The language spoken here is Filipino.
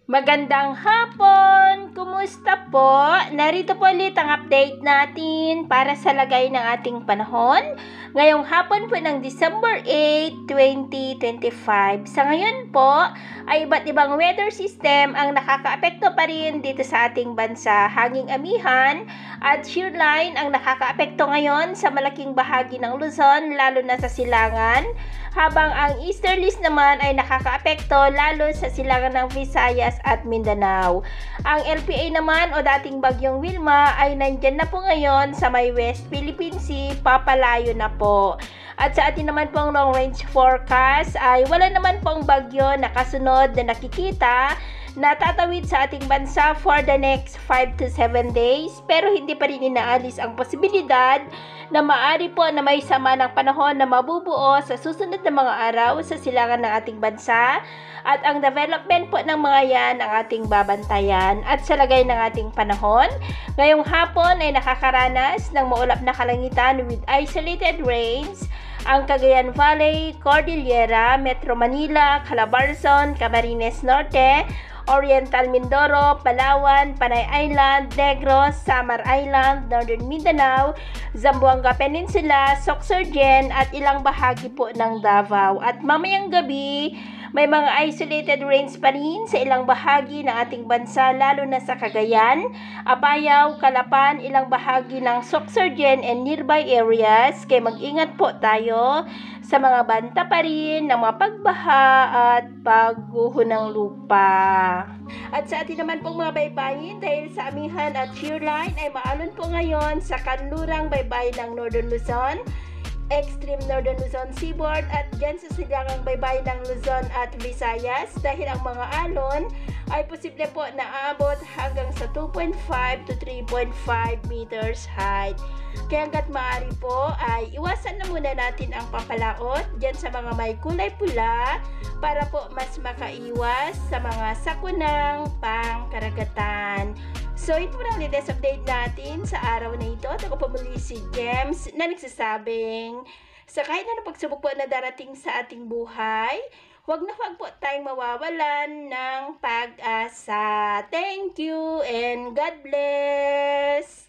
Magandang hapon! Kumusta po? Narito po ulit ang update natin para sa lagay ng ating panahon. Ngayong hapon po ng December 8, 2025. Sa ngayon po ay iba't ibang weather system ang nakakaapekto pa rin dito sa ating bansa. Hanging amihan at shear line ang nakakaapekto ngayon sa malaking bahagi ng Luzon, lalo na sa silangan. Habang ang easterlies naman ay nakakaapekto lalo sa silangan ng Visayas at Mindanao. Ang LPA naman o dating bagyong Wilma ay nandyan na po ngayon sa may West Philippine Sea, papalayo na po. At sa atin naman pong long range forecast ay wala naman pong bagyo na kasunod na nakikita na tatawid sa ating bansa for the next 5 to 7 days, pero hindi pa rin inaalis ang posibilidad na maaari po na may sama ng panahon na mabubuo sa susunod na mga araw sa silangan ng ating bansa, at ang development po ng mga yan ang ating babantayan. At sa lagay ng ating panahon, ngayong hapon ay nakakaranas ng maulap na kalangitan with isolated rains ang Cagayan Valley, Cordillera, Metro Manila, Calabarzon, Camarines Norte, Oriental Mindoro, Palawan, Panay Island, Negros, Samar Island, Northern Mindanao, Zamboanga Peninsula, Sorsogon at ilang bahagi po ng Davao. At mamayang gabi, may mga isolated rains pa rin sa ilang bahagi ng ating bansa, lalo na sa Cagayan, Apayao, Calapan, ilang bahagi ng Sorsogon and nearby areas. Kaya mag-ingat po tayo sa mga banta pa rin ng mga pagbaha at pagguho ng lupa. At sa atin naman pong mga baybayin, dahil sa amihan at shear line ay maalon po ngayon sa kanlurang baybayin ng Northern Luzon, extreme Northern Luzon seaboard at dyan sa silangang baybayin ng Luzon at Visayas, dahil ang mga alon ay posible po na aabot hanggang sa 2.5 to 3.5 meters height. Kaya hanggat maaari po ay iwasan na muna natin ang papalaot dyan sa mga may kulay pula para po mas makaiwas sa mga sakunang pangkaragatan. So, ito na ang latest update natin sa araw na ito. At ako po muli si James na nagsasabing sa kahit na pagsubok po na darating sa ating buhay, huwag na huwag po tayong mawawalan ng pag-asa. Thank you and God bless!